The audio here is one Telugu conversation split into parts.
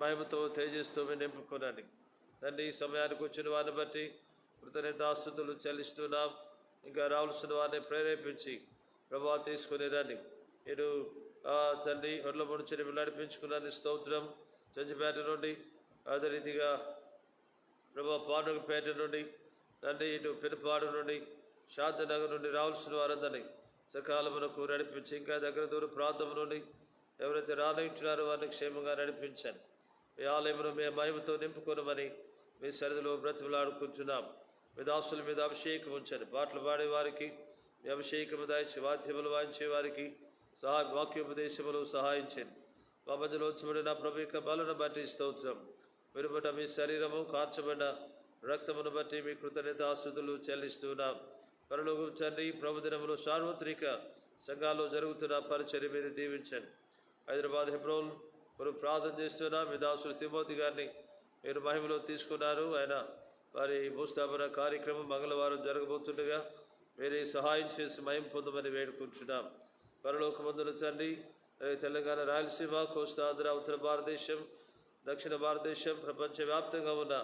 మహిమతో తేజస్తో నింపుకొనండి తండ్రి. ఈ సమయానికి వచ్చిన వారిని బట్టి కృతజ్ఞతాస్తుతులు చెల్లిస్తున్నాం. ఇంకా రావాల్సిన వారిని ప్రేరేపించి ప్రభావ తీసుకుని రండి. మీరు తండ్రి ఒడ్ల ముడిచి నడిపించుకున్నాను స్తోత్రం. చంచిపేట నుండి అదే రీతిగా ప్రభా పాండుగపేట నుండి తండ్రి ఇటు పెనుపాడు నుండి శాంతినగర్ నుండి రావాల్సిన వారందరినీ సకాలమునకు నడిపించి ఇంకా దగ్గర దూర ప్రాంతం నుండి ఎవరైతే రానింటున్నారో వారిని క్షేమంగా నడిపించాను. మీ ఆలయమును మీ మహిమతో నింపుకొనమని మీ సరిధిలో బ్రతిమలాడుకుంటున్నాం. మీ దాసుల మీద అభిషేకం ఉంచండి. పాటలు పాడే వారికి మీ అభిషేకము దాచి వాద్యములు వాయించే వారికి వాక్యోపదేశములు సహాయించండి. మా మధ్యలో ఉంచబడిన ప్రభు యొక్క బలను బట్టి స్తోత్రం. విరుబట మీ శరీరము కార్చబడిన రక్తమును బట్టి మీ కృతజ్ఞతాస్తుతులు చెల్లిస్తున్నాం. పరలోకం తండ్రి ప్రభుదినములు సార్వత్రిక సంఘాల్లో జరుగుతున్న పరిచర్య మీరు దీవించండి. హైదరాబాద్ హెబ్రోన్ కొరకు ప్రార్థన చేస్తున్నా. మీ దాసులు తిమోతి గారిని మీరు మహిమలో తీసుకున్నారు. ఆయన వారి భూస్థాపన కార్యక్రమం మంగళవారం జరగబోతుండగా మీరే సహాయం చేసి మహిమ పొందమని వేడుకుంటున్నాం. పరలోకమందున తండ్రి తెలంగాణ, రాయలసీమ, కోస్తా, ఆంధ్ర, ఉత్తర భారతదేశం, దక్షిణ భారతదేశం, ప్రపంచవ్యాప్తంగా ఉన్న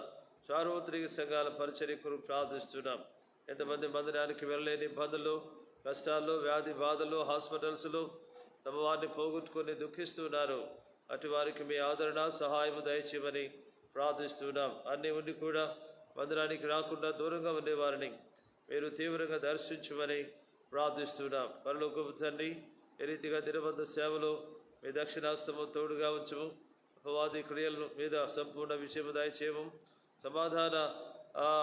సార్వత్రిక సంఘాల పరిచర్య కొరకు ప్రార్థిస్తున్నాం. ఎంతమంది మందిరానికి వెళ్ళలేని ఇబ్బందులు, కష్టాల్లో, వ్యాధి బాధలు, హాస్పిటల్స్లో తమ వారిని పోగొట్టుకొని దుఃఖిస్తున్నారు. అటు వారికి మీ ఆదరణ సహాయము దయచేయమని ప్రార్థిస్తున్నాం. అన్నీ ఉండి కూడా మందిరానికి రాకుండా దూరంగా ఉండేవారిని మీరు తీవ్రంగా దర్శించమని ప్రార్థిస్తున్నాం. పరలోకపు తండ్రి ఏ రీతిగా దినబంధ సేవలో మీ దక్షిణాస్తము తోడుగా ఉంచము. అపవాది క్రియల మీద సంపూర్ణ విజయము దయచేయము. సమాధాన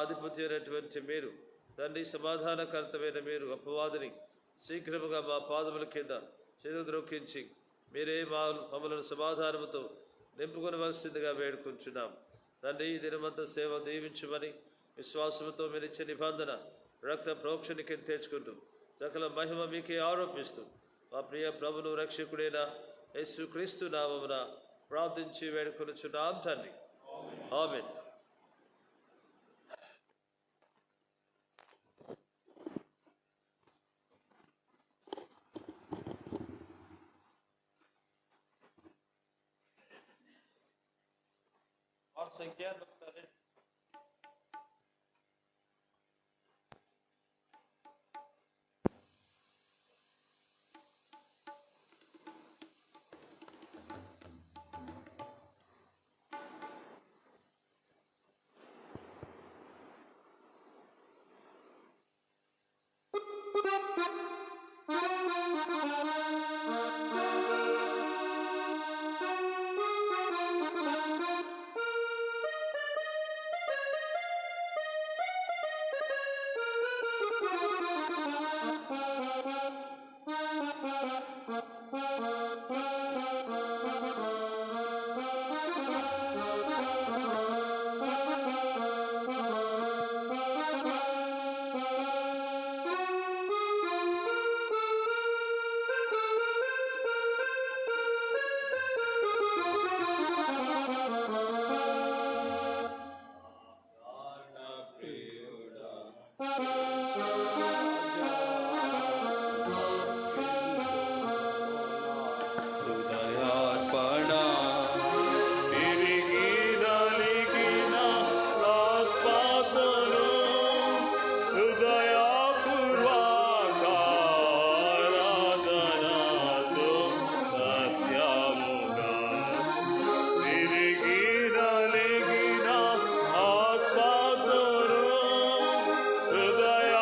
అధిపతి మీరు తండ్రి, సమాధానకర్తమైన మీరు అపవాదిని శీఘ్రముగా మా పాదముల కింద చెదరొక్కించి మీరే మమ్మలను సమాధానముతో నింపుకొనవలసిందిగా వేడుకుంటున్నాం. తండ్రి, ఈ దినమంతా సేవ దీవించమని విశ్వాసంతో మీరు ఇచ్చే నిబంధన రక్త ప్రోక్షణకి తెచ్చుకుంటూ సకల మహిమ మీకే ఆరోపిస్తూ మా ప్రియ ప్రభును రక్షకుడైన యేసుక్రీస్తు నామమున ప్రార్థించి వేడుకొనుచున్నాం తండ్రి. ఆమేన్. और संख्या హృదయ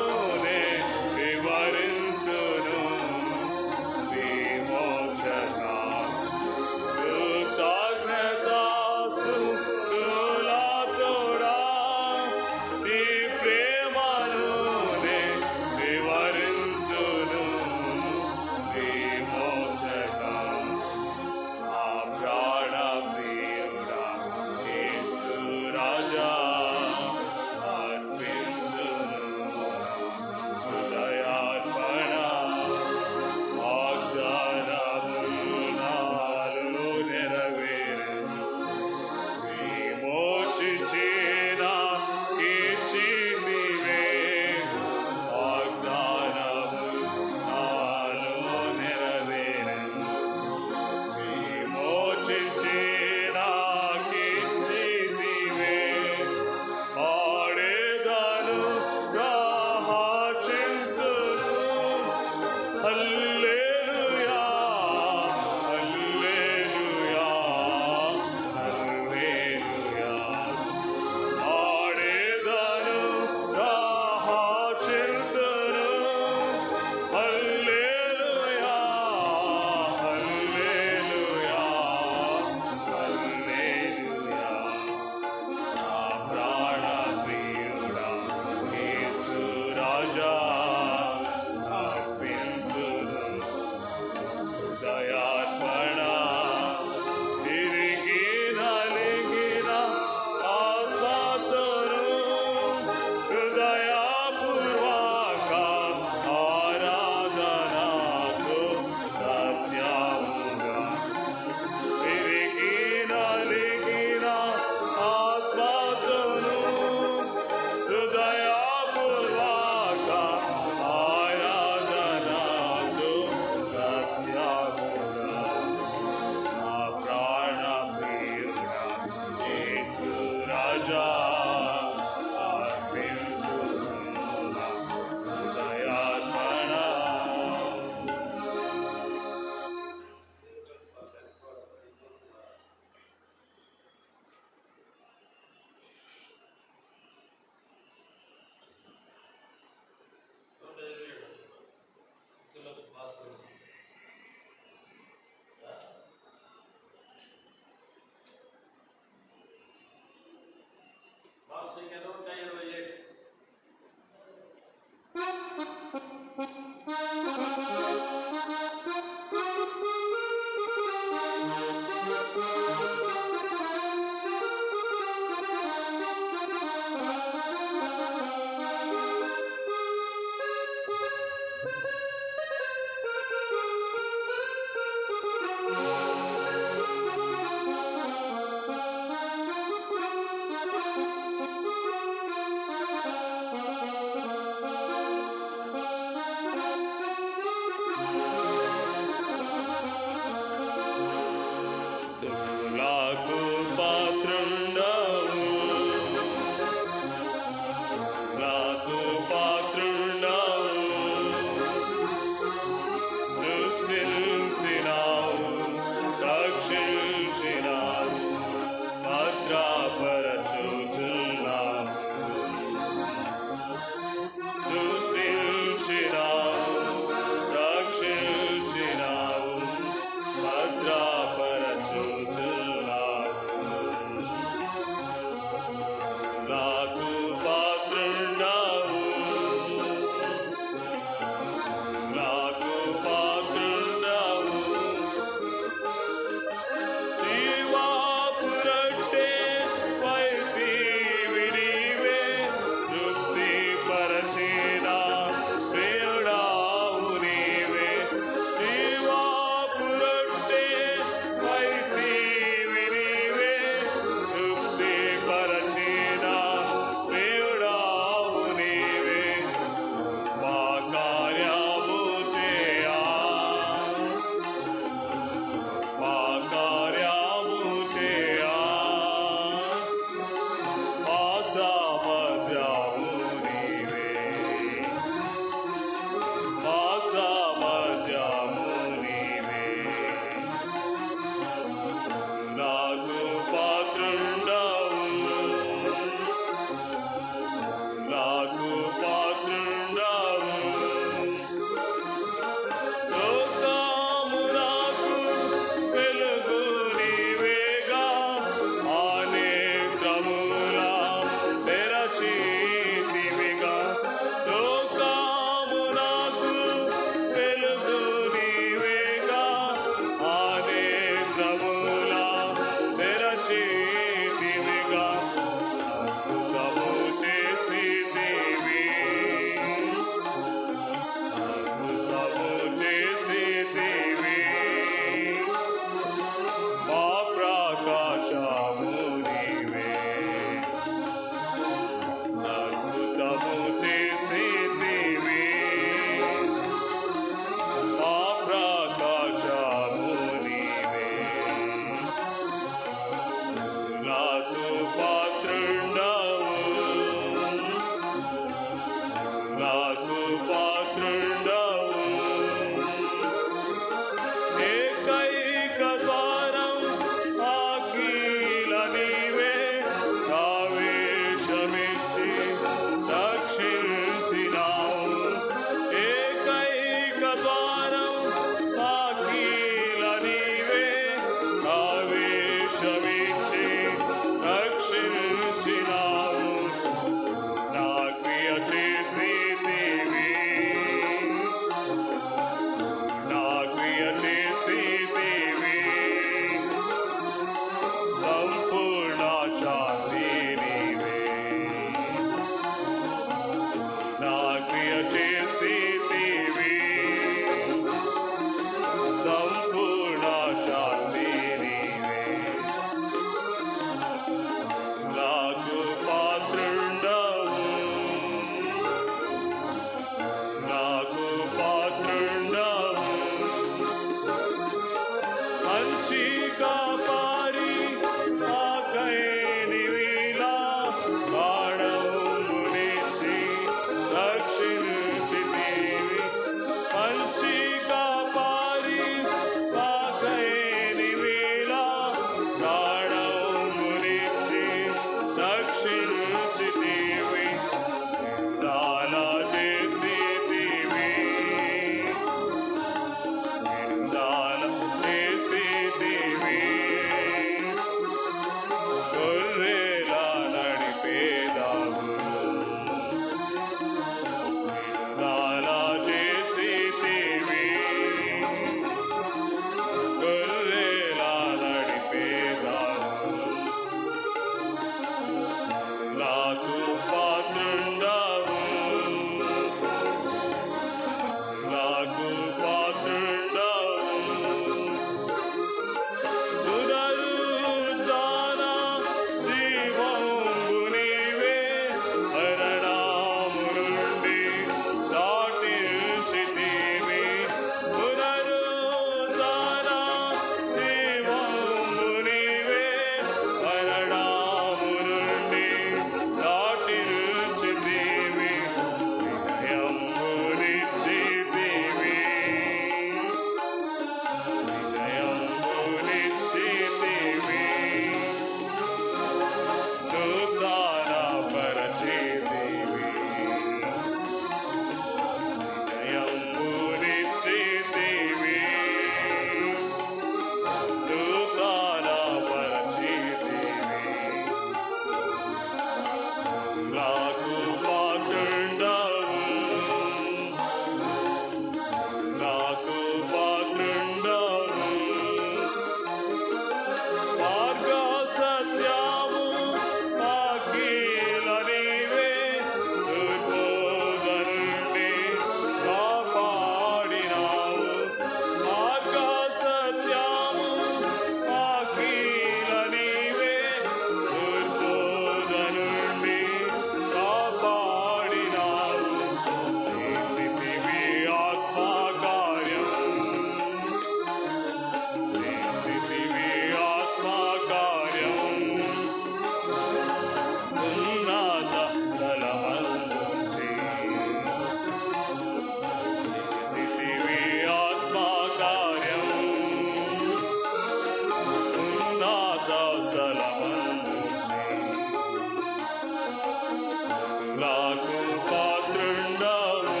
నాకు పాత్రుండవు,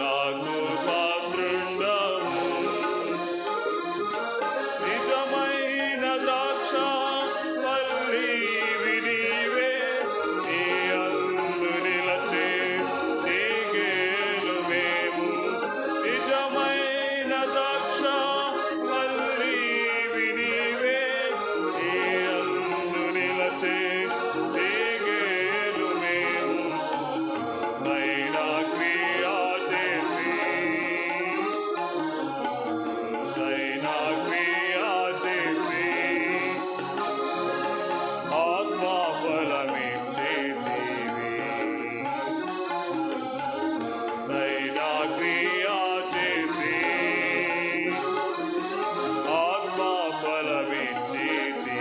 నాకు పాత్రుండవు. నిజమైన ద్రాక్ష వల్లివి నీవే, నీ అందు నిలచే నీ గేలు మేము. నిజమైన ద్రాక్ష వల్లివి నీవే, నీ అందు నిలచే నీ గేలు మేము. నైనా క్రియా చేసి, నైనా క్రియా చేసి ఆత్మా ఫలమిచ్చేటివి. నైనా క్రియా చేసి ఆత్మా ఫలమిచ్చేటివి.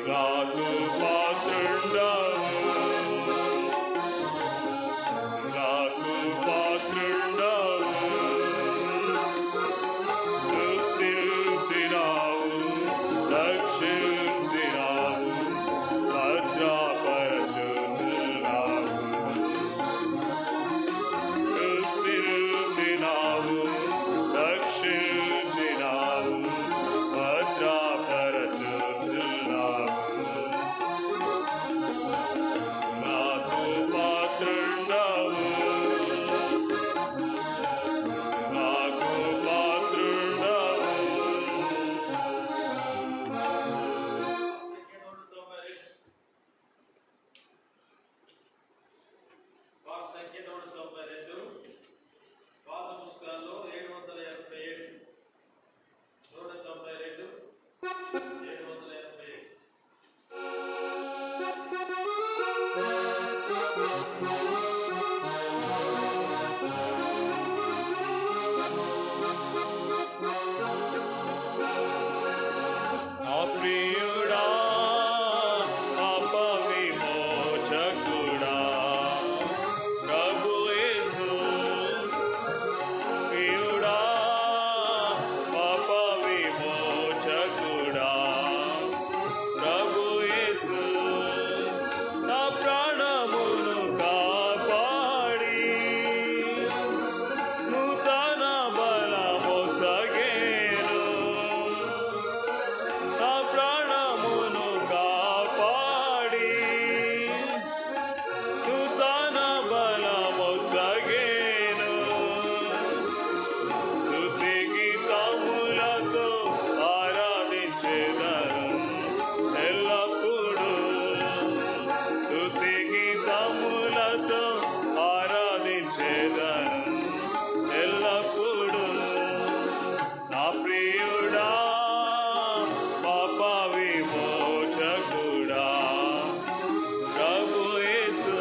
నాకు పాత్రుండవు, నాకు పాత్రుండవు. సృష్టించినావు, రక్షించినావు, భద్రపరచుచున్నావు. సృష్టించినావు, రక్షించినావు, భద్రపరచుచున్నావు. నాకు పాత్రుండవు, నాకు పాత్రుండవు. సంఖ్య 192 పాత పుస్తకాల్లో 787 192 787. నా ప్రియుడా, పాప విమోచకుడా, ప్రభు యేసు. ప్రియుడా, పాప విమోచకుడా, ప్రభు యేసు. నా ప్రాణమును కాపాడి నూతన బలమొసగేను. నా ప్రాణమును కాపాడి నూతన బలమొసగేను. స్తుతి గీతములతో ఆరాధించెదను ఎల్లప్పుడూ. స్తుతి గీతములతో ఆరాధించెదను ఎల్లప్పుడూ. నా ప్రియుడా, పాప విమోచకుడా, ప్రభు యేసు.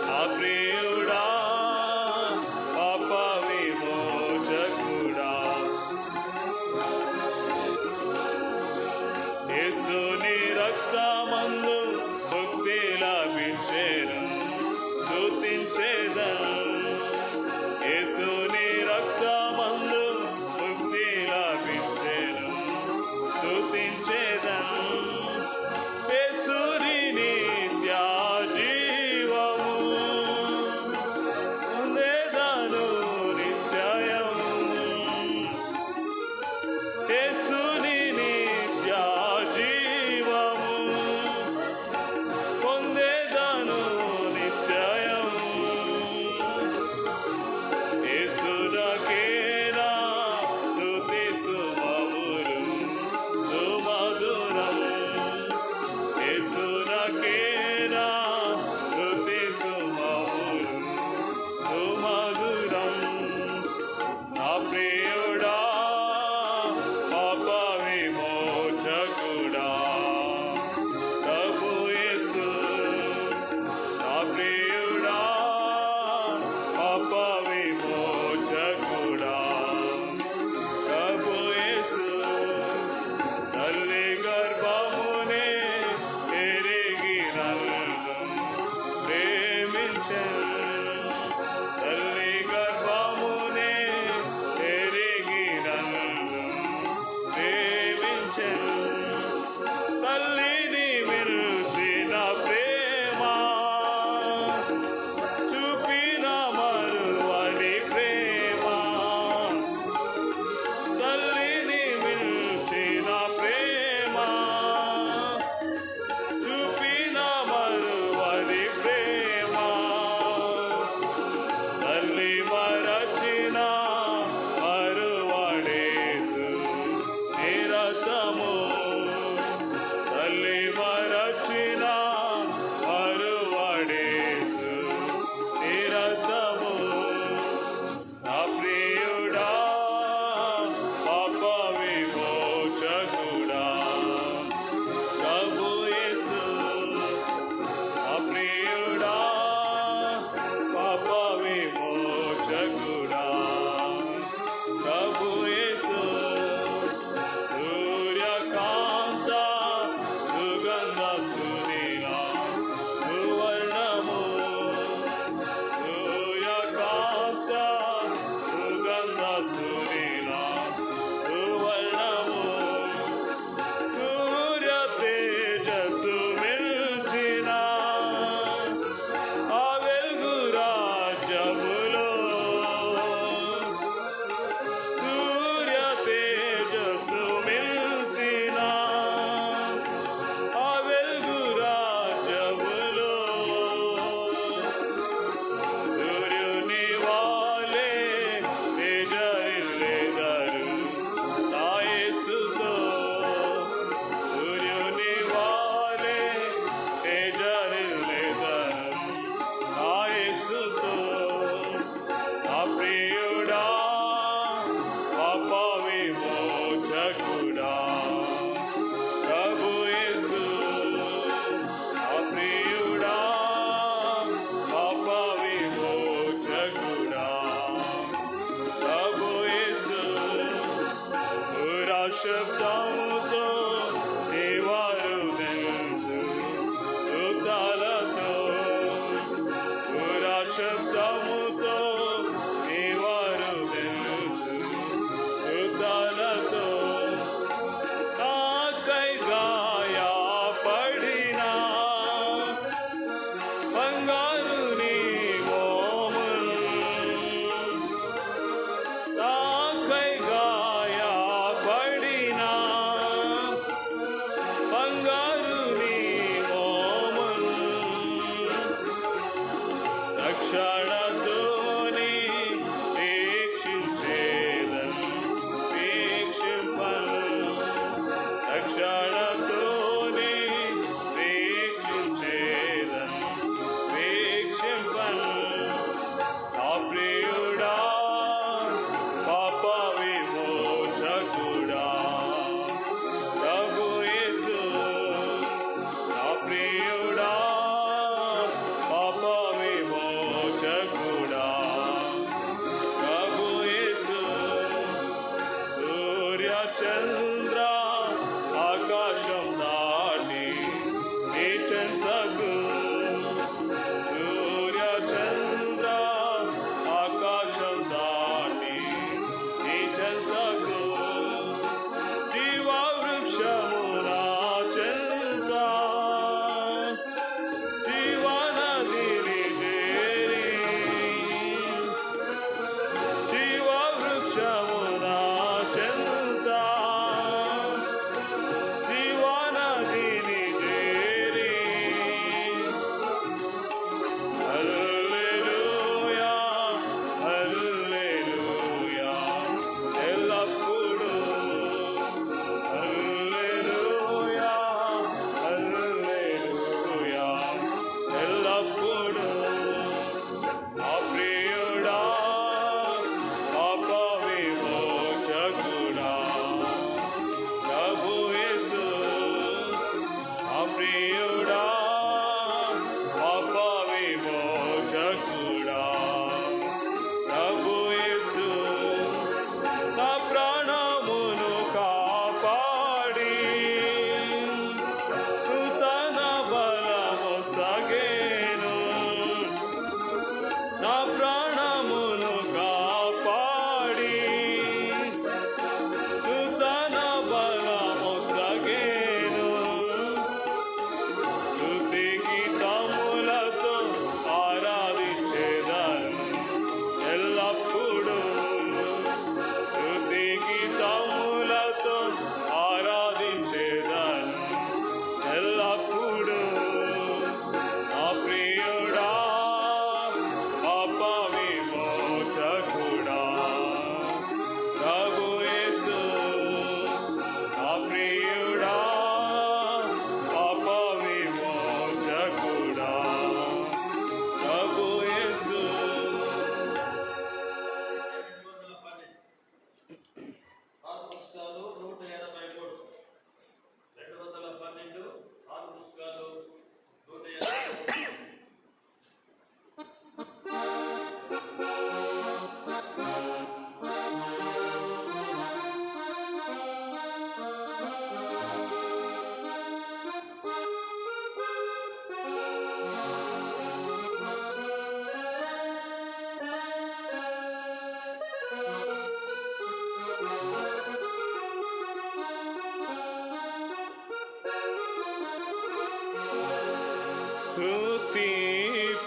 నా ప్రియుడా, పాప విమోచకుడా. యేసుని రక్తమందు ముక్తి లభించెను, స్తుతించెదను. యేసుని రక్తమందు ముక్తి లభించెను, స్తుతించెదను. యేసుని నిత్య జీవము పొందెదను నిశ్చయము. యేసుని నిత్య జీవము పొందెదను నిశ్చయము. యేసునకే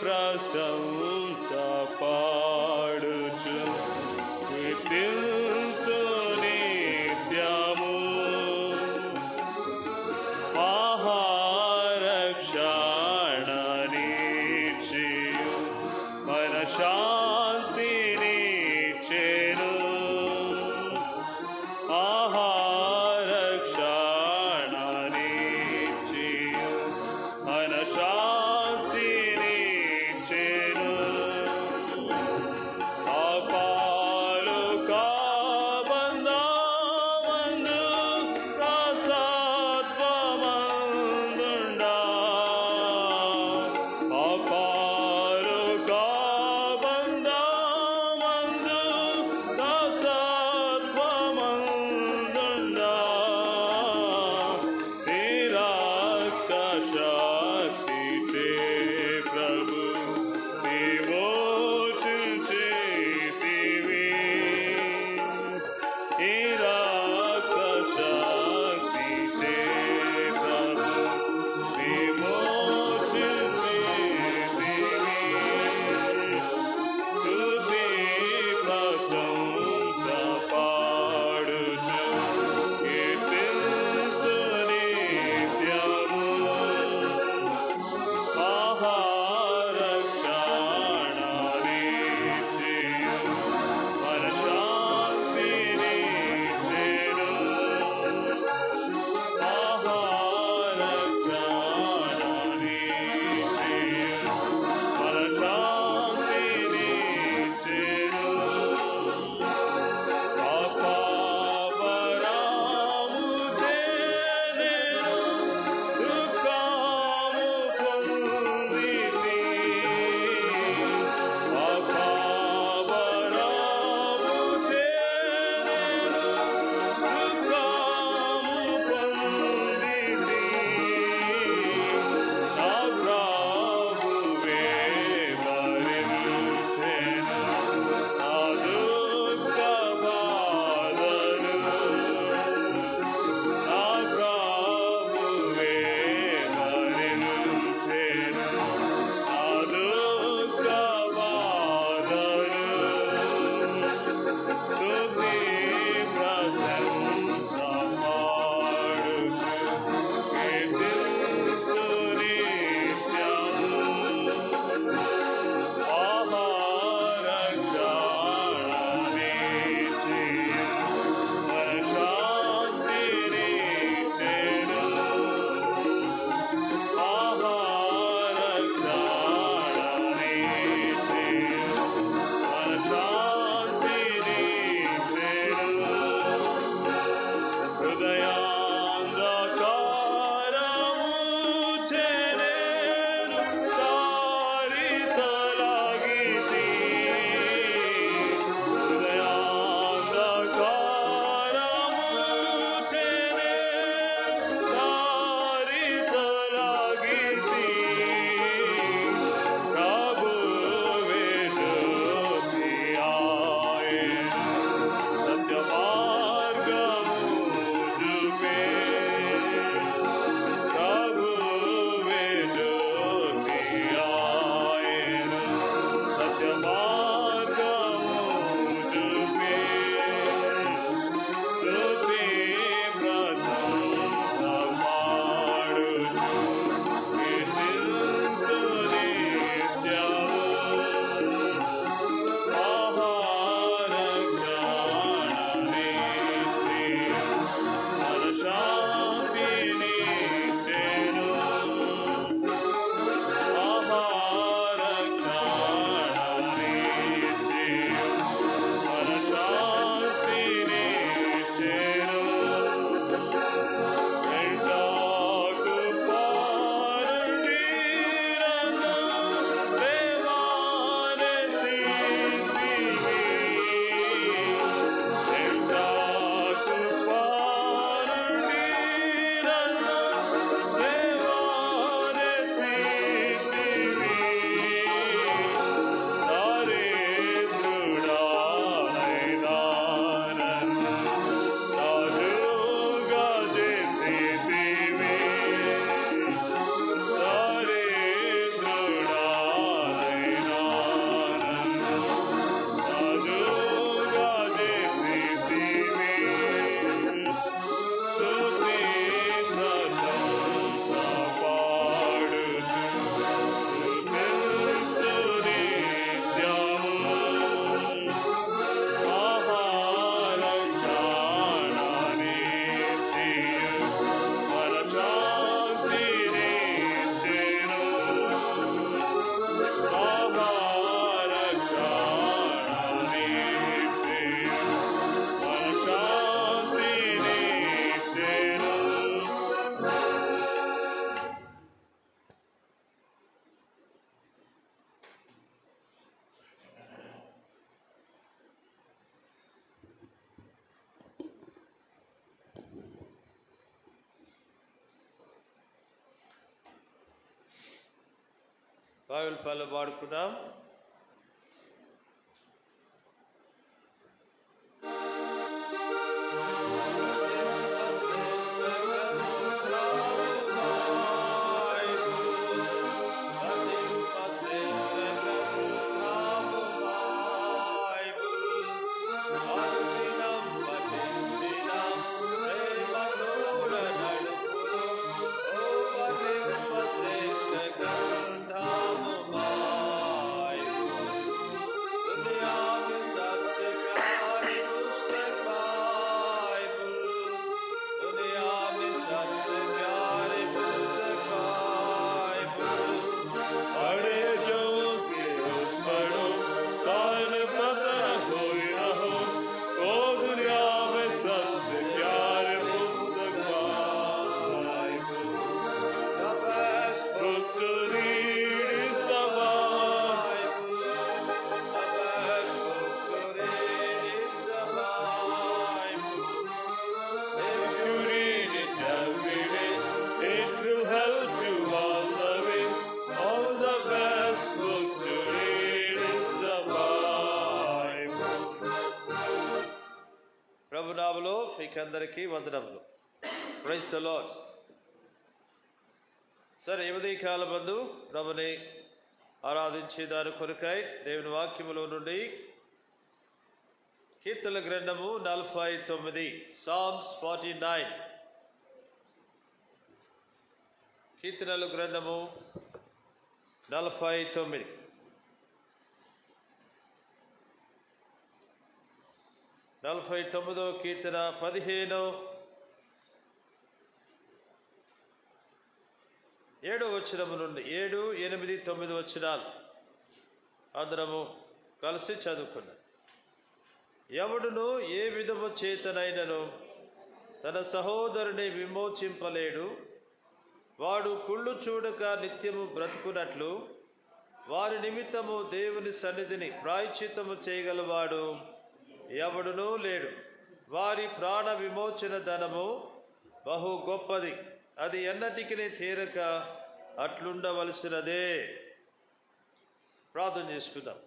ప్రశంస పాడుచు కీర్తింతు నిత్యము మహారక్షణనిచ్చియు మన శాంతినిచ్చెను మహారక్షణనిచ్చియు మన శాంతినిచ్చెను అపాలు కాబంధమందు ప్రసత్వమందు బైబిల్ పనులు పాడుకుందాం. ప్రభునామములో మీకందరికీ వందనములు. Praise the Lord. సరే, ఈ ఉదయకాల బంధు ప్రభుని ఆరాధించే దాని కొరకై దేవుని వాక్యములో నుండి కీర్తనల గ్రంథము 49, సామ్స్ 49. కీర్తనల గ్రంథము 49. 49వ కీర్తన 15, 7వ వచనము నుండి 7, 8, 9 వచనాలు అందరము కలిసి చదువుకున్నాం. ఎవడును ఏ విధము చేతనైనను తన సహోదరుని విమోచింపలేడు. వాడు కుళ్ళు చూడక నిత్యము బ్రతుకున్నట్లు వారి నిమిత్తము దేవుని సన్నిధిని ప్రాయశ్చిత్తము చేయగలవాడు ఎవడునూ లేడు. వారి ప్రాణ విమోచన ధనము బహు గొప్పది, అది ఎన్నటికి తీరక అట్లుండవలసినదే. ప్రార్థన చేసుకుందాం.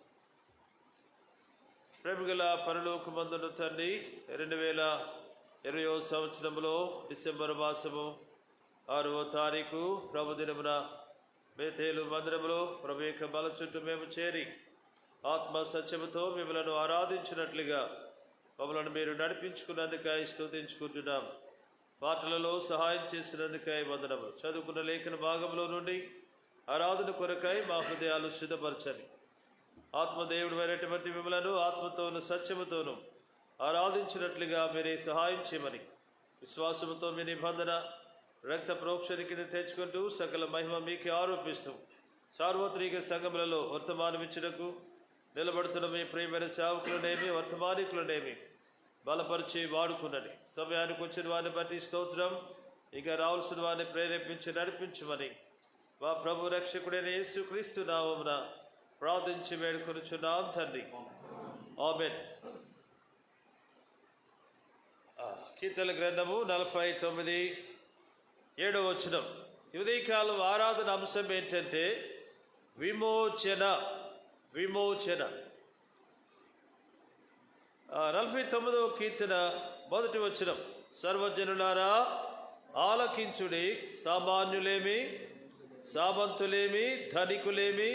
ప్రేమగల పరలోకమందున తండ్రి, 2020వ సంవత్సరంలో డిసెంబర్ మాసము 6వ తారీఖు ప్రభుదినమున బేతేలు మందిరములో ప్రభు యొక్క బల చుట్టూ మేము చేరి ఆత్మ సత్యముతో మిమ్మలను ఆరాధించినట్లుగా మమ్మలను మీరు నడిపించుకున్నందుకై స్తుతించుకుంటున్నాం. పాటలలో సహాయం చేసినందుకై వందనములు. చదువుకున్న లేఖన భాగంలో నుండి ఆరాధన కొరకై మా హృదయాలు సిద్ధపరచని ఆత్మదేవుడు అయినటువంటి మిమ్మలను ఆత్మతోను సత్యముతోను ఆరాధించినట్లుగా మీరే సహాయం చేయమని విశ్వాసముతో మీ నిబంధన రక్త ప్రోక్షణ కింద తెచ్చుకుంటూ సకల మహిమ మీకే ఆరోపిస్తూ సార్వత్రిక సంఘములలో వర్తమానమిచ్చుటకు నిలబడుతున్న మీ ప్రియమైన సేవకులనేమి వర్తమానికులనేమి బలపరిచి వాడుకున్నది. సమయానికి వచ్చిన వారిని బట్టి స్తోత్రం. ఇక రావాల్సిన వారిని ప్రేరేపించి నడిపించమని మా ప్రభు రక్షకుడైన యేసుక్రీస్తు నామమున ప్రార్థించి వేడుకొనుచున్నాం తండ్రి. ఆమేన్. కీర్తనల గ్రంథము 49, 7వ వచనం. ఉదయకాలం ఆరాధన అంశం ఏంటంటే విమోచన. విమోచన. 49వ కీర్తన 1వ వచనం. సర్వజనులారా ఆలకించుడి, సామాన్యులేమి, సామంతులేమి, ధనికులేమి,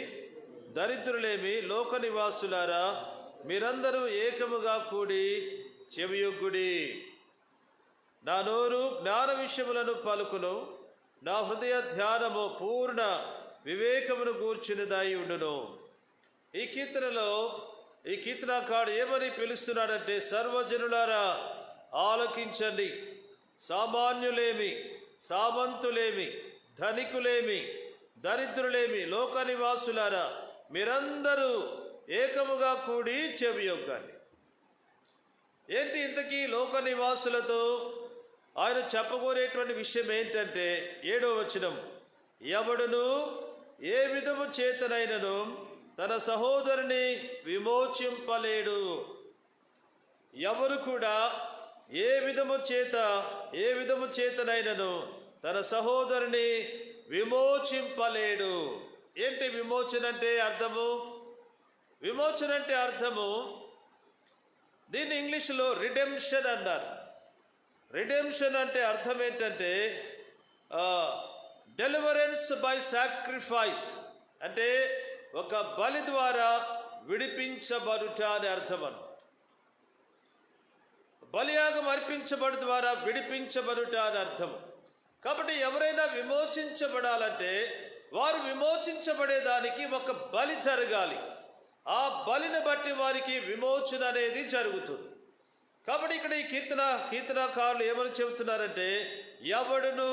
దరిద్రులేమి, లోక నివాసులారా మీరందరూ ఏకముగా కూడి చెవియొగ్గుడి. నా నోరు జ్ఞాన విషయములను పలుకును, నా హృదయ ధ్యానము పూర్ణ వివేకమును గూర్చినదై ఉండును. ఈ కీర్తనలో ఈ కీర్తనకారుడు ఏమని పిలుస్తున్నాడంటే, సర్వజనులారా ఆలకించండి, సామాన్యులేమి, సామంతులేమి, ధనికులేమి, దరిద్రులేమి, లోక నివాసులారా మీరందరూ ఏకముగా కూడి చెవియొగ్గండి. ఏంటి ఇంతకీ లోక నివాసులతో ఆయన చెప్పబోయేటువంటి విషయం ఏంటంటే 7వ వచనం. ఎవడును ఏ విధము చేతనైనను తన సహోదరుని విమోచింపలేడు. ఎవరు కూడా ఏ విధము చేతనైనను తన సహోదరుని విమోచింపలేడు. ఏంటి విమోచన అంటే అర్థము? విమోచన అంటే అర్థము, దీన్ని ఇంగ్లీష్లో రిడెంప్షన్ అన్నారు. రిడెంప్షన్ అంటే అర్థం ఏంటంటే డెలివరెన్స్ బై సాక్రిఫైస్, అంటే ఒక బలి ద్వారా విడిపించబడుట అని అర్థం అన్నమాట. బలియాగం అర్పించబడు ద్వారా విడిపించబడుట అని అర్థం. కాబట్టి ఎవరైనా విమోచించబడాలంటే వారు విమోచించబడేదానికి ఒక బలి జరగాలి. ఆ బలిని బట్టి వారికి విమోచన అనేది జరుగుతుంది. కాబట్టి ఇక్కడ ఈ కీర్తనకారులు ఏమని చెబుతున్నారంటే, ఎవడును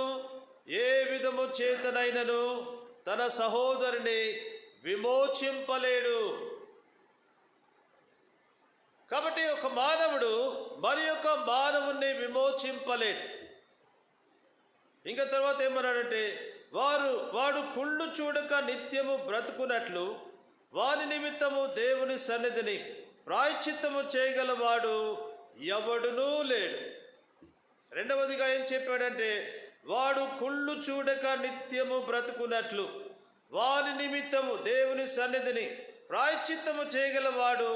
ఏ విధము చేతనైనను తన సహోదరుని విమోచింపలేడు. కాబట్టి ఒక మానవుడు మరి యొక్క మానవుణ్ణి విమోచింపలేడు. ఇంకా తర్వాత ఏమన్నాడంటే, వాడు కుళ్ళు చూడక నిత్యము బ్రతుకున్నట్లు వాని నిమిత్తము దేవుని సన్నిధిని ప్రాయశ్చిత్తము చేయగలవాడు ఎవడునూ లేడు. రెండవదిగా ఏం చెప్పాడంటే, వాడు కుళ్ళు చూడక నిత్యము బ్రతుకున్నట్లు వాని నిమిత్తము దేవుని సన్నిధిని ప్రాయశ్చిత్తము చేయగలవాడు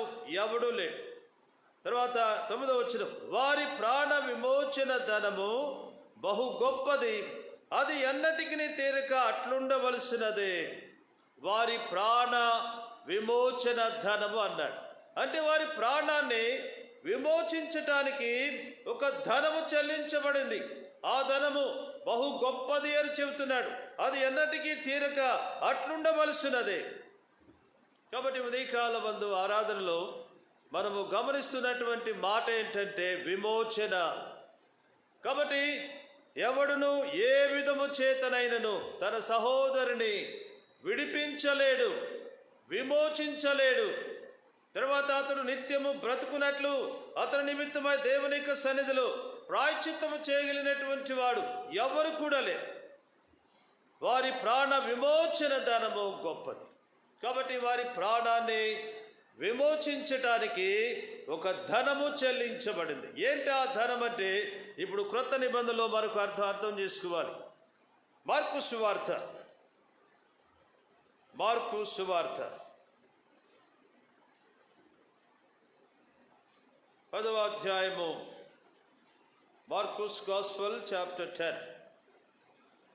ఎవడూ లేడు. తర్వాత 9వ వచనం, వారి ప్రాణ విమోచన ధనము బహు గొప్పది, అది ఎన్నటికి తీరక అట్లుండవలసినదే. వారి ప్రాణ విమోచన ధనము అన్నాడు. అంటే వారి ప్రాణాన్ని విమోచించటానికి ఒక ధనము చెల్లించబడింది. ఆ ధనము బహు గొప్పది అని చెబుతున్నాడు. అది ఎన్నటికీ తీరక అట్లుండవలసినదే. కాబట్టి ఉదయకాల బంధు ఆరాధనలో మనము గమనిస్తున్నటువంటి మాట ఏంటంటే విమోచన. కాబట్టి ఎవడును ఏ విధము చేతనైనను తన సహోదరుని విడిపించలేడు, విమోచించలేడు. తర్వాత అతడు నిత్యము బ్రతుకున్నట్లు అతని నిమిత్తమై దేవుని యొక్క సన్నిధిలో ప్రాయశ్చిత్తము చేయగలిగినటువంటి వాడు ఎవరు కూడా లేరు. వారి ప్రాణ విమోచన ధనము గొప్పది. కాబట్టి వారి ప్రాణాన్ని విమోచించటానికి ఒక ధనము చెల్లించబడింది. ఏంటి ఆ ధనం అంటే, ఇప్పుడు క్రొత్త నిబంధనలో మనకు అర్థం చేసుకోవాలి. మార్కు సువార్త 10వ అధ్యాయము, మార్కుస్ గాస్పెల్ చాప్టర్ 10,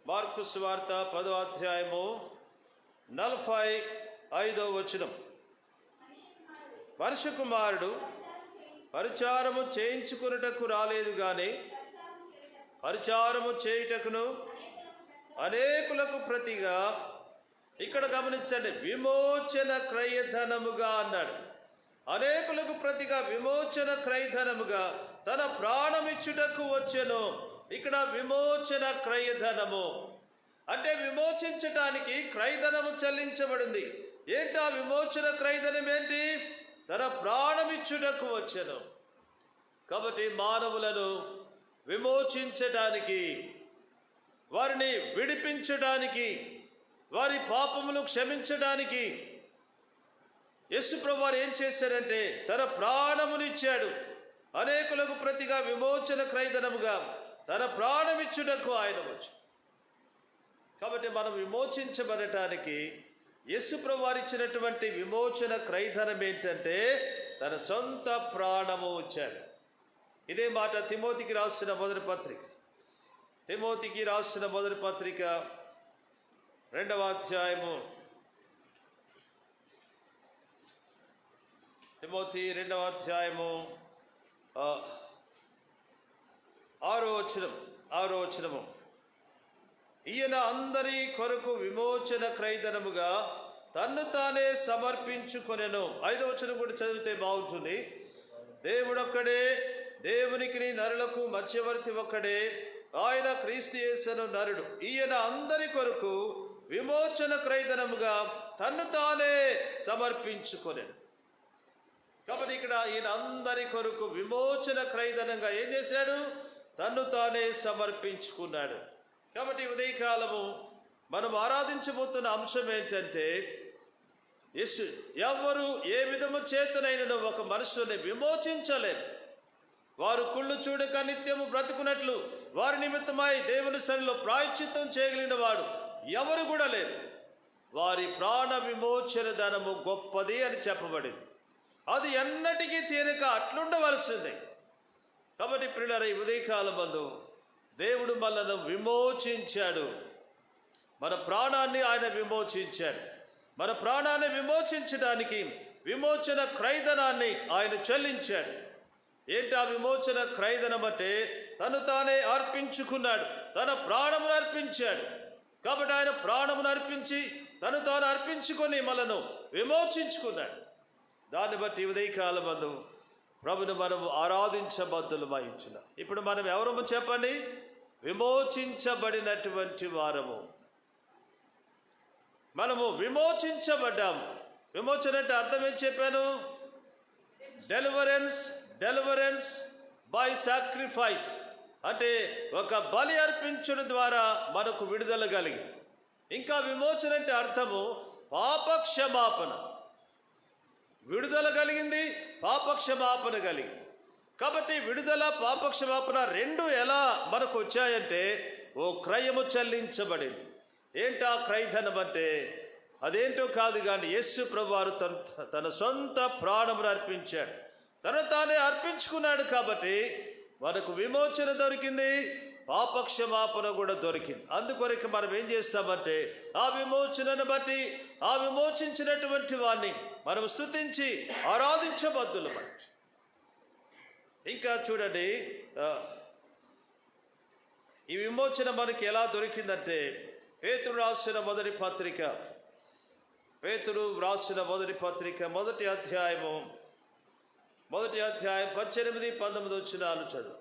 మార్కు సువార్త 10వ అధ్యాయము 45వ వచనం. మనుష్య కుమారుడు పరిచారము చేయించుకున్నటకు రాలేదు గాని పరిచారము చేయుటకును అనేకులకు ప్రతిగా, ఇక్కడ గమనించండి, విమోచన క్రయధనముగా అన్నాడు. అనేకులకు ప్రతిగా విమోచన క్రయధనముగా తన ప్రాణమిచ్చుటకు వచ్చెను. ఇక్కడ విమోచన క్రయధనము అంటే విమోచించటానికి క్రయధనము చెల్లించబడింది. ఏంటి ఆ విమోచన క్రయధనం ఏంటి? తన ప్రాణమిచ్చుటకు వచ్చెను. కాబట్టి మానవులను విమోచించటానికి, వారిని విడిపించడానికి, వారి పాపములు క్షమించడానికి యేసుప్రభువు వారు ఏం చేశారంటే తన ప్రాణమునిచ్చాడు. అనేకులకు ప్రతిగా విమోచన క్రయధనముగా తన ప్రాణమిచ్చుటకు ఆయన వచ్చు. కాబట్టి మనం విమోచించబడటానికి యేసుప్రభువు వారు ఇచ్చినటువంటి విమోచన క్రయధనం ఏంటంటే తన సొంత ప్రాణము ఇచ్చాడు. ఇదే మాట తిమోతికి రాసిన మొదటి పత్రిక 2వ అధ్యాయము, తిమోతి 2వ అధ్యాయము 6వ వచనము, ఈయన అందరి కొరకు విమోచన క్రయధనముగా తన్ను తానే సమర్పించుకొనెను. 5వ వచనం కూడా చదివితే బాగుంటుంది. దేవుడొక్కడే, దేవునికి నరులకు మధ్యవర్తి ఒక్కడే, ఆయన క్రీస్తు యేసును నరుడు. ఈయన అందరి కొరకు విమోచన క్రయధనముగా తన్ను తానే సమర్పించుకొనెను. కాబట్టి ఇక్కడ ఈయన అందరి కొరకు విమోచన క్రయధనంగా ఏం చేశాడు? తన్ను తానే సమర్పించుకున్నాడు. కాబట్టి ఉదయకాలము మనం ఆరాధించబోతున్న అంశం ఏంటంటే, ఎవరు ఏ విధము చేతనైనను ఒక మనుషుని విమోచించలేరు. వారు కుళ్ళు చూడక నిత్యము బ్రతుకున్నట్లు వారి నిమిత్తమై దేవుని సన్నిధిలో ప్రాయశ్చిత్తం చేయగలిగిన వాడు ఎవరు కూడా లేరు. వారి ప్రాణ విమోచన ధనము గొప్పది అని చెప్పబడింది. అది ఎన్నటికీ తీరక అట్లుండవలసిందే. కాబట్టి ప్రియులారా, ఈ ఉదయకాలమందు దేవుడు మనల్ని విమోచించాడు. మన ప్రాణాన్ని ఆయన విమోచించాడు. మన ప్రాణాన్ని విమోచించడానికి విమోచన క్రయధనాన్ని ఆయన చెల్లించాడు. ఏంటి ఆ విమోచన క్రయధనం అంటే? తను తానే అర్పించుకున్నాడు, తన ప్రాణమును అర్పించాడు. కాబట్టి ఆయన ప్రాణమును అర్పించి తను తాను అర్పించుకొని మనను విమోచించుకున్నాడు. దాన్ని బట్టి ఉదయకాలమందు ప్రభుని మనము ఆరాధించబద్దులమై ఉంచున్నాం. ఇప్పుడు మనం ఎవరము చెప్పండి? విమోచించబడినటువంటి వారము. మనము విమోచించబడ్డాము. విమోచన అంటే అర్థం ఏం చెప్పాను? Deliverance by sacrifice. అంటే ఒక బలి అర్పించడం ద్వారా మనకు విడుదల కలిగింది. ఇంకా విమోచన అంటే అర్థము పాపక్షమాపణ. విడుదల కలిగింది, పాపక్షమాపణ కలిగింది. కాబట్టి విడుదల, పాపక్షమాపణ రెండు ఎలా మనకు వచ్చాయంటే ఓ క్రయము చెల్లించబడింది. ఏంటా క్రయధనం అంటే? అదేంటో కాదు కానీ యేసు ప్రభువారు తన సొంత ప్రాణమును అర్పించాడు, తను తానే అర్పించుకున్నాడు. కాబట్టి మనకు విమోచన దొరికింది, పాపక్షమాపణ కూడా దొరికింది. అందుకొరకు మనం ఏం చేస్తామంటే ఆ విమోచనను బట్టి ఆ విమోచించినటువంటి వారిని మనం స్తుతించి ఆరాధించబద్దులమై. ఇంకా చూడండి, ఈ విమోచన మనకి ఎలా దొరికిందంటే పేతురు రాసిన మొదటి పత్రిక మొదటి అధ్యాయం 18, 19 వచనాలు చదువు.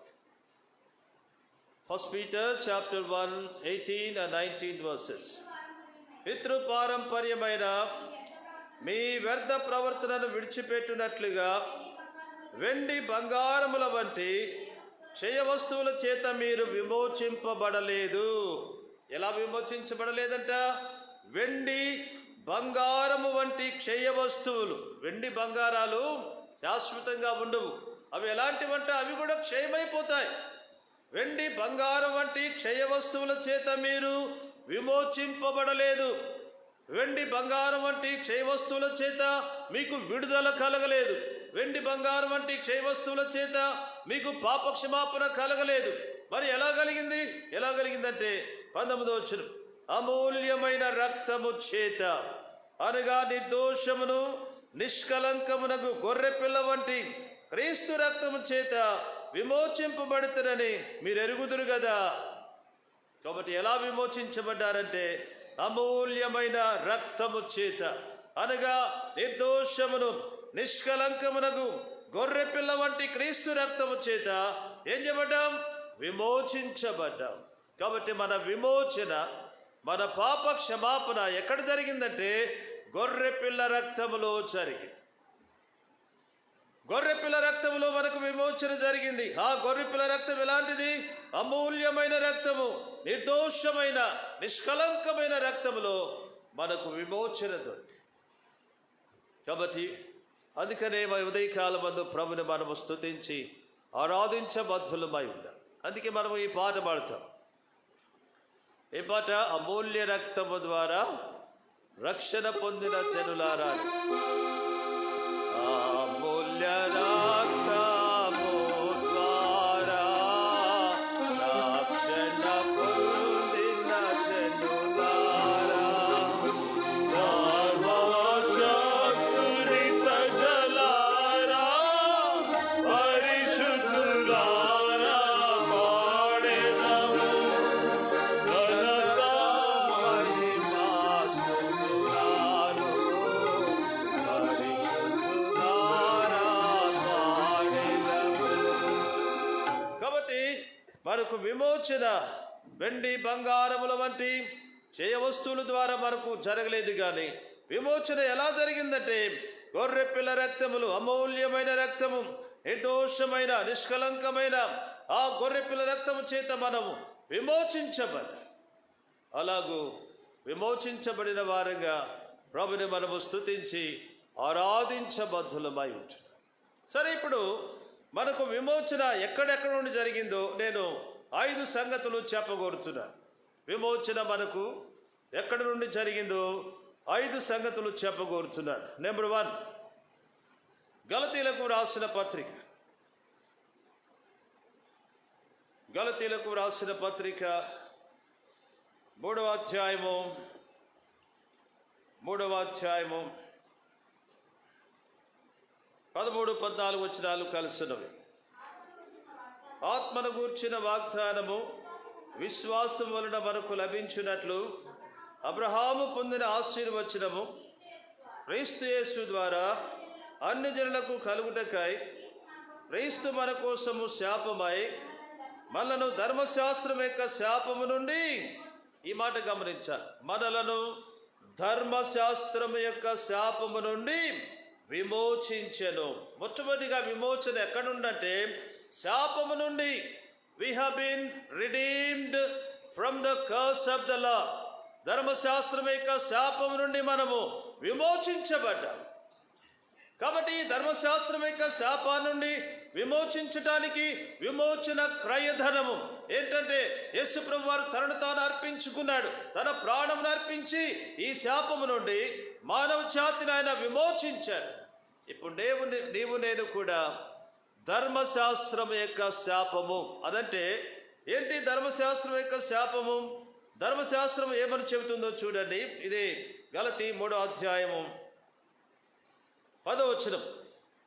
1 Peter chapter 1, 18 and 19 verses. పితృ పారంపర్యమైన మీ వ్యర్థ ప్రవర్తనను విడిచిపెట్టినట్లుగా వెండి బంగారముల వంటి క్షయ వస్తువుల చేత మీరు విమోచింపబడలేదు. ఎలా విమోచించబడలేదంట? వెండి బంగారము వంటి క్షయ వస్తువులు. వెండి బంగారాలు శాశ్వతంగా ఉండవు. అవి ఎలాంటివంటే అవి కూడా క్షయమైపోతాయి. వెండి బంగారం వంటి క్షయ వస్తువుల చేత మీరు విమోచింపబడలేదు. వెండి బంగారం వంటి క్షయ వస్తువుల చేత మీకు విడుదల కలగలేదు. వెండి బంగారం వంటి క్షయ వస్తువుల చేత మీకు పాపక్షమాపణ కలగలేదు. మరి ఎలా కలిగిందంటే 19వ వచనం, అమూల్యమైన రక్తము చేత అనగా నిర్దోషమును నిష్కలంకమునకు గొర్రెపిల్ల వంటి క్రీస్తు రక్తము చేత విమోచింపబడుతారని మీరు ఎరుగుదురు కదా. కాబట్టి ఎలా విమోచించబడ్డారంటే అమూల్యమైన రక్తము చేత అనగా నిర్దోషమును నిష్కలంకమునకు గొర్రెపిల్ల వంటి క్రీస్తు రక్తము చేత ఏం చేయబడ్డాం? విమోచించబడ్డాం. కాబట్టి మన విమోచన, మన పాప క్షమాపణ ఎక్కడ జరిగిందంటే గొర్రెపిల్ల రక్తములో జరిగింది. గొర్రెపిల్ల రక్తములో మనకు విమోచన జరిగింది. ఆ గొర్రెపిల్ల రక్తం ఎలాంటిది? అమూల్యమైన రక్తము, నిర్దోషమైన నిష్కలంకమైన రక్తములో మనకు విమోచన దొరికింది. కాబట్టి అందుకనే ఉదయకాలమందు ప్రభుని మనము స్తుతించి ఆరాధించబద్ధులమై ఉండాలి. అందుకే మనము ఈ పాట పాడతాం. ఈ పాట అమూల్య రక్తము ద్వారా రక్షణ పొందిన జనులారా, అమూల్య రక్తము ద్వారా రక్షణ పొందిన జనులారా, మనకు విమోచన వెండి బంగారముల వంటి క్షయ వస్తువుల ద్వారా మనకు జరగలేదు. కానీ విమోచన ఎలా జరిగిందంటే గొర్రెపిల్ల రక్తములు, అమూల్యమైన రక్తము, నిర్దోషమైన నిష్కలంకమైన ఆ గొర్రెపిల్ల రక్తము చేత మనము విమోచించబడ్డాం. అలాగూ విమోచించబడిన వారంగా ప్రభుని మనము స్తుతించి ఆరాధించబద్ధులమై ఉంటున్నాం. సరే, ఇప్పుడు మనకు విమోచన ఎక్కడెక్కడ నుండి జరిగిందో నేను 5 సంగతులు చెప్పగోరుతున్నాను. విమోచన మనకు ఎక్కడి నుండి జరిగిందో 5 సంగతులు చెప్పగోరుతున్నారు. నెంబర్ 1, గలతీలకు రాసిన పత్రిక. గలతీలకు రాసిన పత్రిక 3వ అధ్యాయము 13-14 వచనాలు కలుస్తున్నవి. ఆత్మను గూర్చిన వాగ్దానము విశ్వాసం వలన మనకు లభించినట్లు అబ్రహాము పొందిన ఆశీర్వచనము క్రీస్తు యేసు ద్వారా అన్ని జనులకు కలుగుటకై క్రీస్తు మన కోసము శాపమై మనలను ధర్మశాస్త్రం యొక్క శాపము నుండి, ఈ మాట గమనించాలి, మనలను ధర్మశాస్త్రం యొక్క శాపము నుండి విమోచించెను. మొట్టమొదటిగా విమోచన ఎక్కడ నుండంటే శాపము నుండి. We have been redeemed from the curse of the law. ధర్మశాస్త్రం యొక్క శాపము నుండి మనము విమోచించబడ్డాం. కాబట్టి ధర్మశాస్త్రం యొక్క శాపం నుండి విమోచించటానికి విమోచన క్రయధనము ఏంటంటే యేసు ప్రభు వారు తనను తాను అర్పించుకున్నాడు. తన ప్రాణమును అర్పించి ఈ శాపము నుండి మానవ జాతిని ఆయన విమోచించాడు. ఇప్పుడు నీవు నేను కూడా ధర్మశాస్త్రం యొక్క శాపము అదంటే ఏంటి? ధర్మశాస్త్రం యొక్క శాపము, ధర్మశాస్త్రం ఏమని చెబుతుందో చూడండి. ఇది గలతీ 3వ అధ్యాయము 10వ వచనం.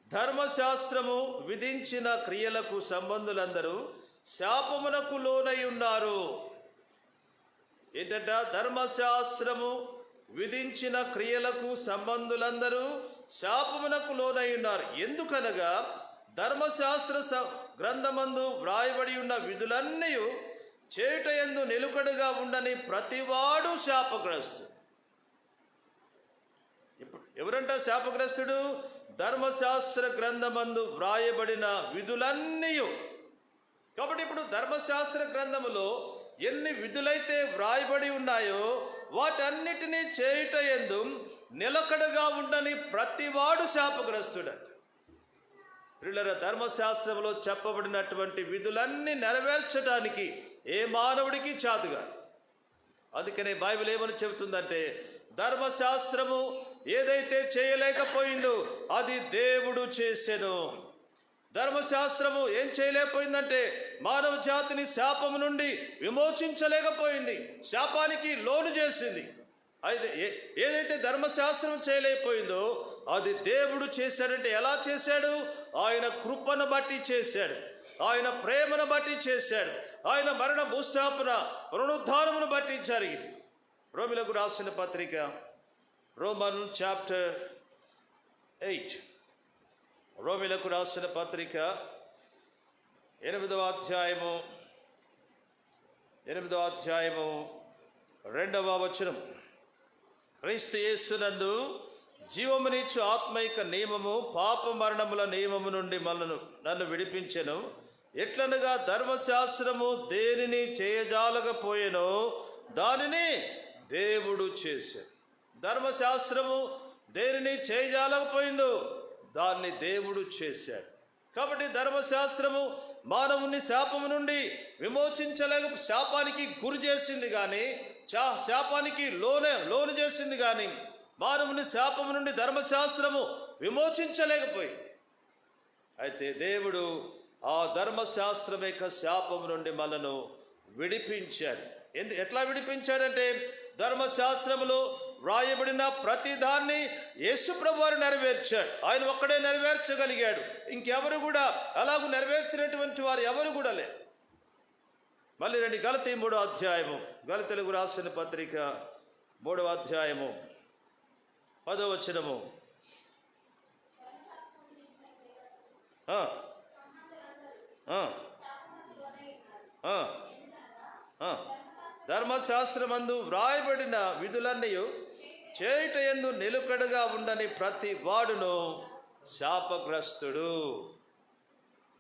ధర్మశాస్త్రము విధించిన క్రియలకు సంబంధులందరూ శాపమునకు లోనై ఉన్నారు. ఏంటంట? ధర్మశాస్త్రము విధించిన క్రియలకు సంబంధులందరూ శాపమునకు లోనై ఉన్నారు. ఎందుకనగా ధర్మశాస్త్ర గ్రంథమందు వ్రాయబడి ఉన్న విధులన్నీ చేయుట యందు నిలుకడగా ఉండని ప్రతివాడు శాపగ్రస్తుడు. ఇప్పుడు ఎవరంట శాపగ్రస్తుడు? ధర్మశాస్త్ర గ్రంథమందు వ్రాయబడిన విధులన్నీ. కాబట్టి ఇప్పుడు ధర్మశాస్త్ర గ్రంథములో ఎన్ని విధులైతే వ్రాయబడి ఉన్నాయో వాటన్నిటినీ చేయుట యందు నిలకడగా ఉండని ప్రతివాడు శాపగ్రస్తుడు. ప్రియులారా, ధర్మశాస్త్రంలో చెప్పబడినటువంటి విధులన్నీ నెరవేర్చడానికి ఏ మానవుడికి చాదుగా. అందుకనే బైబిల్ ఏమని చెబుతుందంటే ధర్మశాస్త్రము ఏదైతే చేయలేకపోయిందో అది దేవుడు చేసెను. ధర్మశాస్త్రము ఏం చేయలేకపోయిందంటే మానవ జాతిని శాపము నుండి విమోచించలేకపోయింది, శాపానికి లోను చేసింది. అయితే ఏదైతే ధర్మశాస్త్రం చేయలేకపోయిందో అది దేవుడు చేశాడంటే ఎలా చేశాడు? ఆయన కృపను బట్టి చేశాడు, ఆయన ప్రేమను బట్టి చేశాడు, ఆయన మరణ భూస్థాపన పునరుద్ధానమును బట్టి జరిగింది. రోమిలకు రాసిన పత్రిక రోమన్ చాప్టర్ 8, రోమిలకు రాసిన పత్రిక 8వ అధ్యాయము 2వ వచనం. క్రీస్తు యేసునందు జీవమునిచ్చు ఆత్మైక నియమము పాప మరణముల నియమము నుండి నన్ను విడిపించెను. ఎట్లనగా ధర్మశాస్త్రము దేనిని చేయజాలకపోయెనో దానిని దేవుడు చేశాడు. ధర్మశాస్త్రము దేనిని చేయజాలకపోయిందో దాన్ని దేవుడు చేశాడు. కాబట్టి ధర్మశాస్త్రము మానవుని శాపము నుండి శాపానికి గురి చేసింది కానీ శాపానికి లోను చేసింది కానీ మానవుని శాపము నుండి ధర్మశాస్త్రము విమోచించలేకపోయింది. అయితే దేవుడు ఆ ధర్మశాస్త్రం యొక్క శాపము నుండి మనను విడిపించాడు. ఎట్లా విడిపించాడంటే ధర్మశాస్త్రములో వ్రాయబడిన ప్రతి దాన్ని యేసు ప్రభువు వారు నెరవేర్చాడు. ఆయన ఒక్కడే నెరవేర్చగలిగాడు. ఇంకెవరు కూడా అలాగూ నెరవేర్చినటువంటి వారు ఎవరు కూడా లేరు. మళ్ళీ రండి, గలతీ 3వ అధ్యాయము, గలతీలకు రాసిన పత్రిక 3వ అధ్యాయము 10వ వచనము. ధర్మశాస్త్రమందు వ్రాయబడిన విధులన్నీ చేయుట యందు నిలుకడగా ఉండని ప్రతి వాడును శాపగ్రస్తుడు.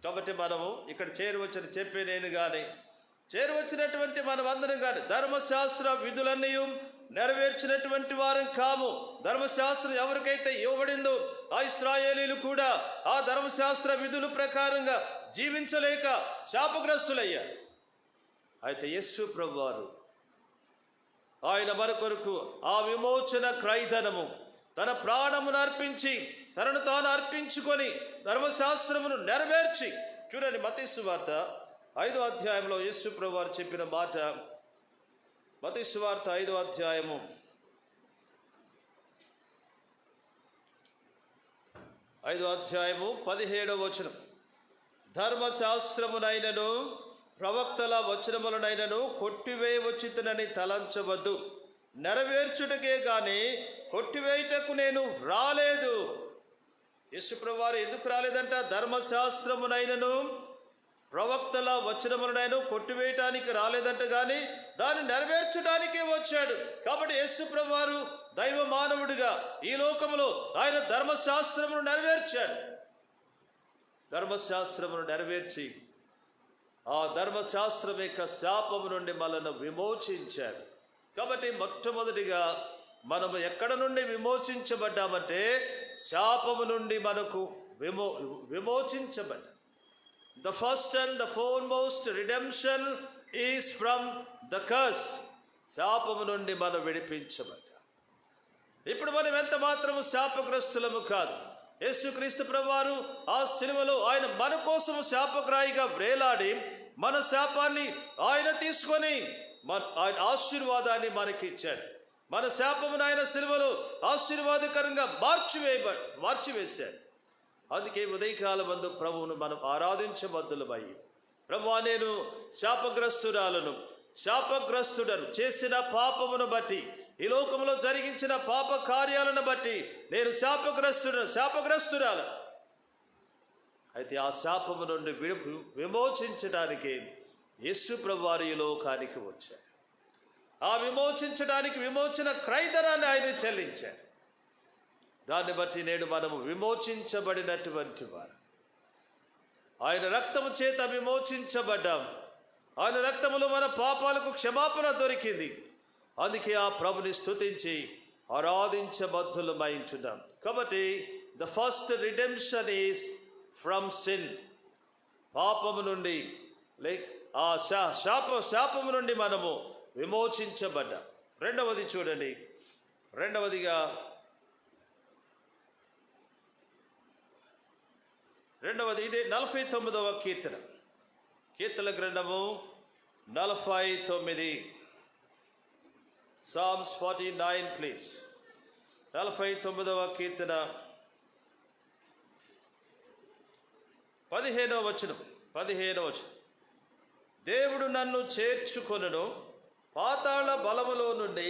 కాబట్టి మనము ఇక్కడ చేరువచ్చని చెప్పే నేను కానీ చేరువచ్చినటువంటి మనమందరం కానీ ధర్మశాస్త్ర విధులన్నీ నెరవేర్చినటువంటి వారం కాము. ధర్మశాస్త్రం ఎవరికైతే ఇవ్వబడిందో ఆ ఇశ్రాయేలీలు కూడా ఆ ధర్మశాస్త్ర విధుల ప్రకారంగా జీవించలేక శాపగ్రస్తులయ్యారు. అయితే యేసు ప్రభువారు ఆయన మన కొరకు ఆ విమోచన క్రయధనము తన ప్రాణమును అర్పించి తనను తాను అర్పించుకొని ధర్మశాస్త్రమును నెరవేర్చి, చూడండి మత్తయి సువార్త 5వ అధ్యాయంలో యేసు ప్రభువు వారు చెప్పిన మాట. మత్తయి సువార్త 5వ అధ్యాయము 17వ వచనం. ధర్మశాస్త్రమునైనను ప్రవక్తల వచనములనైనను కొట్టివేయవచ్చునని తలంచవద్దు, నెరవేర్చుటకే గాని కొట్టివేయుటకు నేను రాలేదు. యేసుప్రభువు వారు ఎందుకు రాలేదంట? ధర్మశాస్త్రమునైనను ప్రవక్తల వచనములనైనా కొట్టివేయటానికి రాలేదంట, కానీ దాన్ని నెరవేర్చడానికే వచ్చాడు. కాబట్టి యేసుప్రభువు వారు దైవ మానవుడిగా ఈ లోకములో ఆయన ధర్మశాస్త్రమును నెరవేర్చాడు. ధర్మశాస్త్రమును నెరవేర్చి ఆ ధర్మశాస్త్రం యొక్క శాపము నుండి మనను విమోచించాడు. కాబట్టి మొట్టమొదటిగా మనము ఎక్కడ నుండి విమోచించబడ్డామంటే శాపము నుండి మనకు విమోచించబడ్డా. The first and the foremost redemption is from the curse. శాపము నుండి మనం విడిపించబడ్డా. ఇప్పుడు మనం ఎంత మాత్రము శాపగ్రస్తులము కాదు. యేసుక్రీస్తు ప్రభువారు ఆ సిలువలో ఆయన మన కోసము శాపగ్రాయిగా వేలాడి మన శాపాన్ని ఆయన తీసుకొని ఆయన ఆశీర్వాదాన్ని మనకి ఇచ్చాడు. మన శాపమును ఆయన సిలువలో ఆశీర్వాదకరంగా మార్చివేశాడు. అందుకే ఉదయకాలమందు ప్రభువును మనం ఆరాధించబద్దులమై, ప్రభువా నేను శాపగ్రస్తుడను చేసిన పాపమును బట్టి, ఈ లోకంలో జరిగించిన పాప కార్యాలను బట్టి నేను శాపగ్రస్తురాలు. అయితే ఆ శాపము నుండి విమోచించడానికి యేసు ప్రభువారు ఈ లోకానికి వచ్చాడు. ఆ విమోచించడానికి విమోచన క్రయధనాన్ని ఆయన చెల్లించాడు. దాన్ని బట్టి నేడు మనము విమోచించబడినటువంటి వారు. ఆయన రక్తము చేత విమోచించబడ్డాం. ఆయన రక్తములో మన పాపాలకు క్షమాపణ దొరికింది. అందుకే ఆ ప్రభుని స్తుతించి ఆరాధించబద్ధులమైంటున్నాం. కాబట్టి the first redemption is from sin. పాపము నుండి ఆ శాపము నుండి మనము విమోచించబడ్డాం. రెండవది చూడండి, రెండవదిగా ఇదే 49వ కీర్తన గ్రంథము 49. Psalms 49 please. 49వ కీర్తన 15వ వచనం. దేవుడు నన్ను చేర్చుకొనును, పాతాళ బలములో నుండి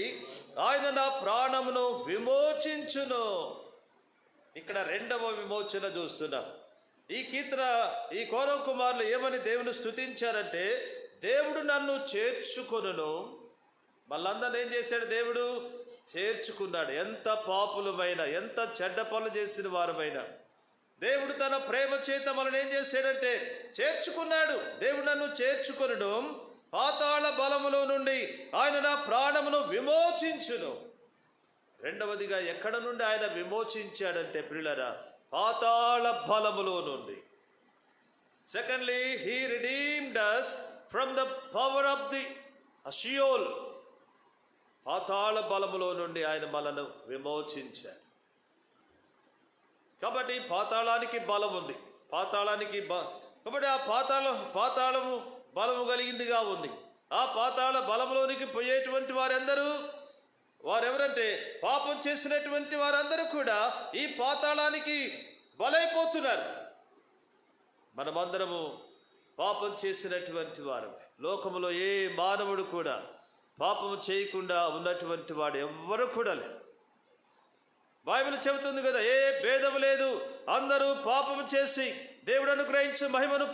ఆయన నా ప్రాణమును విమోచించును. ఇక్కడ రెండవ విమోచన చూస్తున్నాం. ఈ కీర్తన ఈ కౌరవ కుమారులు ఏమని దేవుని స్తుతించారంటే, దేవుడు నన్ను చేర్చుకొనును. మళ్ళందరినీ ఏం చేశాడు? దేవుడు చేర్చుకున్నాడు. ఎంత పాపులమైనా, ఎంత చెడ్డ పనులు చేసిన వారమైనా దేవుడు తన ప్రేమ చేత మనల్ని ఏం చేశాడంటే చేర్చుకున్నాడు. దేవుడు నన్ను చేర్చుకొనును, పాతాళ బలములో నుండి ఆయన నా ప్రాణమును విమోచించును. రెండవదిగా ఎక్కడ నుండి ఆయన విమోచించాడంటే ప్రియులారా, పాతాళ బలములో నుండి. Secondly, he redeemed us from the power of the Sheol. పాతాళ బలములో నుండి ఆయన మనను విమోచించాడు. కాబట్టి పాతాళానికి బలం ఉంది. కాబట్టి ఆ పాతాళము బలము కలిగిందిగా ఉంది. ఆ పాతాళ బలములోనికి పోయేటువంటి వారెవరంటే పాపం చేసినటువంటి వారందరూ కూడా ఈ పాతాళానికి బలైపోతున్నారు. మనమందరము పాపం చేసినటువంటి వారు. లోకములో ఏ మానవుడు కూడా పాపము చేయకుండా ఉన్నటువంటి వాడు ఎవ్వరు కూడా లేరు. బైబిల్ చెబుతుంది కదా, ఏ భేదము లేదు, అందరూ పాపము చేసి దేవుడు అనుగ్రహించే మహిమను